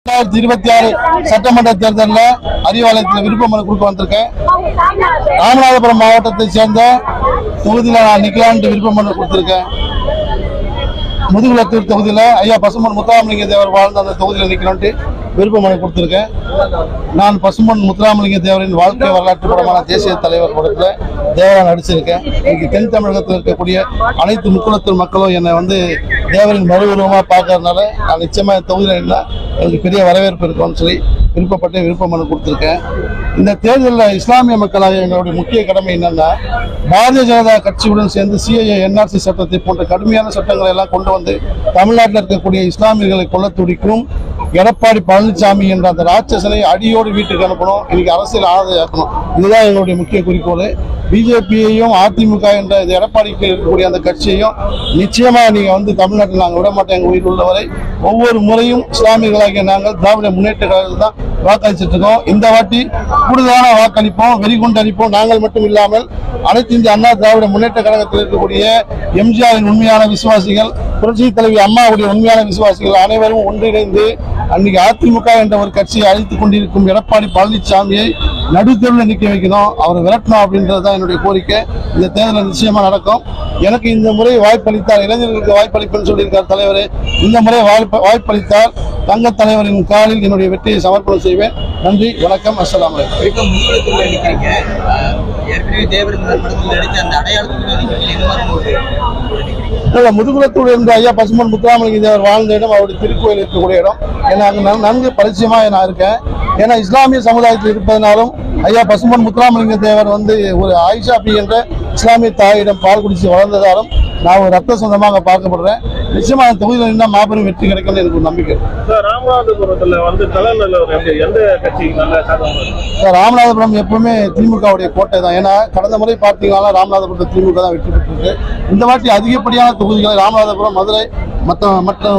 2026 சட்டமன்ற தேர்தலில் அறிவாலயத்தில் விருப்ப மனு கொடுக்க வந்திருக்கேன். ராமநாதபுரம் மாவட்டத்தை சேர்ந்த தொகுதியில் நான் நிக்கலான்ட்டு விருப்ப மனு கொடுத்திருக்கேன். முதுகுளத்தூர் தொகுதியில் ஐயா பசும்பொன் முத்துராமலிங்க தேவர் வாழ்ந்த அந்த தொகுதியில் நிக்கலான்ட்டு விருப்ப மனு கொடுத்திருக்கேன். நான் பசும்பொன் முத்துராமலிங்க தேவரின் வாழ்க்கை வரலாற்று படமான தேசிய தலைவர் படத்தில் தேவராக நடிச்சிருக்கேன். இன்னைக்கு தென் தமிழகத்தில் இருக்கக்கூடிய அனைத்து முக்குளத்தூர் மக்களும் என்னை தேவரின் மறு உருவமாக பார்க்கறதுனால நான் நிச்சயமாக தொகுதியில் என்ன எனக்கு பெரிய வரவேற்பு இருக்கும்னு சொல்லி விருப்பப்பட்டு விருப்ப மனு கொடுத்துருக்கேன். இந்த தேர்தலில் இஸ்லாமிய மக்களாக எங்களுடைய முக்கிய கடமை என்னன்னா, பாரதிய ஜனதா கட்சியுடன் சேர்ந்து சிஏஏ NRC சட்டத்தை போன்ற கடுமையான சட்டங்களை எல்லாம் கொண்டு வந்து தமிழ்நாட்டில் இருக்கக்கூடிய இஸ்லாமியர்களை கொல்ல துடிக்கும் எடப்பாடி பழனிசாமி என்ற அந்த ராட்சசனை அடியோடு வீட்டுக்கு அனுப்பணும். இன்னைக்கு அரசியல் ஆதரவாக்கணும். இதுதான் எங்களுடைய முக்கிய குறிக்கோள். பிஜேபியையும் அதிமுக என்ற எடப்பாடிக்கு இருக்கக்கூடிய அந்த கட்சியையும் நிச்சயமாக நீங்கள் தமிழ்நாட்டில் நாங்கள் விட மாட்டோம். எங்கள் உயிர் உள்ளவரை ஒவ்வொரு முறையும் இஸ்லாமியர்களாகிய நாங்கள் திராவிட முன்னேற்ற கழகத்தில் தான் வாக்களிச்சுட்டு இருக்கோம். இந்த வாட்டி கூடுதலான வாக்களிப்போம், வெறிகுண்டு அளிப்போம். நாங்கள் மட்டும் இல்லாமல் அனைத்து இந்திய அண்ணா திராவிட முன்னேற்ற கழகத்தில் இருக்கக்கூடிய எம்ஜிஆரின் உண்மையான விசுவாசிகள், புரட்சி தலைவி அம்மாவுடைய உண்மையான விசுவாசிகள் அனைவரும் ஒன்றிணைந்து அன்னைக்கு அதிமுக என்ற ஒரு கட்சியை அழித்துக் கொண்டிருக்கும் எடப்பாடி பழனிசாமியை நடுத்தெருவில் நிற்க வைக்கணும், அவரை விரட்டணும் அப்படின்றதுதான் என்னுடைய கோரிக்கை. இந்த தேர்தல் நிச்சயமா நடக்கும். எனக்கு இந்த முறை வாய்ப்பளித்தார், இளைஞர்களுக்கு வாய்ப்பளிப்புன்னு சொல்லியிருக்கார் தலைவர். இந்த முறை வாய்ப்பளித்தால் தங்க தலைவரின் காலில் என்னுடைய வெற்றியை சமர்ப்பணம் செய்வேன். நன்றி, வணக்கம், அஸ்ஸலாமு அலைக்கும். முதுகுளத்தூர் என்ற ஐயா பசும்பொன் முத்துராமலிங்க தேவர் வாழ்ந்த இடம் அவருடைய திருக்கோயில் இருக்கக்கூடிய இடம். ஏன்னா அங்கே நன்கு பரிச்சயமாக நான் இருக்கேன். ஏன்னா இஸ்லாமிய சமுதாயத்தில் இருப்பதனாலும் ஐயா பசும்பொன் முத்துராமலிங்க தேவர் ஒரு ஆயிஷா பி என்ற இஸ்லாமிய தாயிடம் பால் குடிச்சு வளர்ந்ததாலும் நான் ஒரு ரத்த சொந்தமாக பார்க்கப்படுறேன். நிச்சயமா அந்த தொகுதியில் இருந்தால் மாபெரும் வெற்றி கிடைக்கும்னு எனக்கு ஒரு நம்பிக்கை. ராமநாதபுரம் எப்பவுமே திமுகவுடைய கோட்டை தான். ஏன்னா கடந்த முறை பார்த்தீங்கன்னா ராமநாதபுரத்தில் திமுக தான் வெற்றி பெற்றிருக்கு. இந்த வாட்டி அதிகப்படியான தொகுதிகளை ராமநாதபுரம், மதுரை மற்ற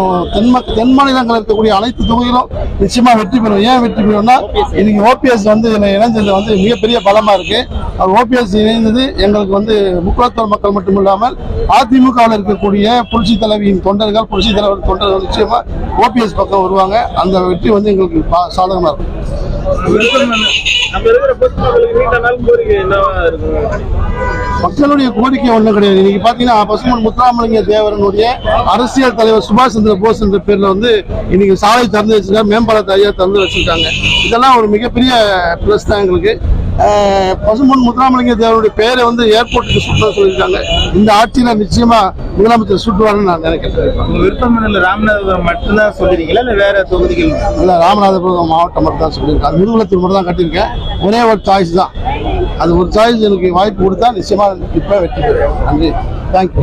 தென் மாநிலங்களில் இருக்கக்கூடிய அனைத்து தொகுதிகளும் நிச்சயமா வெற்றி பெறும். ஏன் வெற்றி பெறும்னா, இன்னைக்கு ஓபிஎஸ் இணைஞ்சது மிகப்பெரிய பலமா இருக்கு. ஓபிஎஸ் இணைந்தது எங்களுக்கு முக்குளத்தூர் மக்கள் மட்டும் இல்லாமல் அதிமுகவில் இருக்கக்கூடிய புரட்சி தலைவியின் தொண்டர்கள், புரட்சி தலைவர் தொண்டர்கள் நிச்சயமா ஓபிஎஸ் பக்கம் வருவாங்க. அந்த வெற்றி எங்களுக்கு சாதகமா இருக்கும். மக்களுடைய கோரிக்கை ஒன்றும் கிடையாது. இன்னைக்கு பாத்தீங்கன்னா பசும்பொன் முத்துராமலிங்க தேவரனுடைய அரசியல் தலைவர் சுபாஷ் சந்திர போஸ் என்ற பேர்ல இன்னைக்கு சாலை திறந்து வச்சிருக்காங்க, மேம்பாலத்தை ஐயா திறந்து வச்சிருக்காங்க. இதெல்லாம் ஒரு மிகப்பெரிய பிளஸ் தான் எங்களுக்கு. பசும்பொன் முத்துராமலிங்க தேவருடைய பேரை ஏர்போர்ட்டுக்கு சுற்றணும் சொல்லியிருக்காங்க. இந்த ஆட்சியில நிச்சயமா முதலமைச்சர் சுட்டுவாருன்னு நான் நினைக்கிறேன். விருப்பம் ராமநாதபுரம் மட்டும்தான் சொல்லிருக்கீங்களா இல்ல வேற தொகுதிகள்? இல்ல, ராமநாதபுரம் மாவட்டம் மட்டும் தான் சொல்லியிருக்கேன். முதுகுளத்தூர் மட்டும் தான் கட்டியிருக்கேன். ஒரே ஒரு சாய்ஸ் தான். அது ஒரு சாய்ஸ் எனக்கு வாய்ப்பு கொடுத்தா நிச்சயமா இப்ப வெற்றி பெறும். நன்றி, தேங்க்யூ.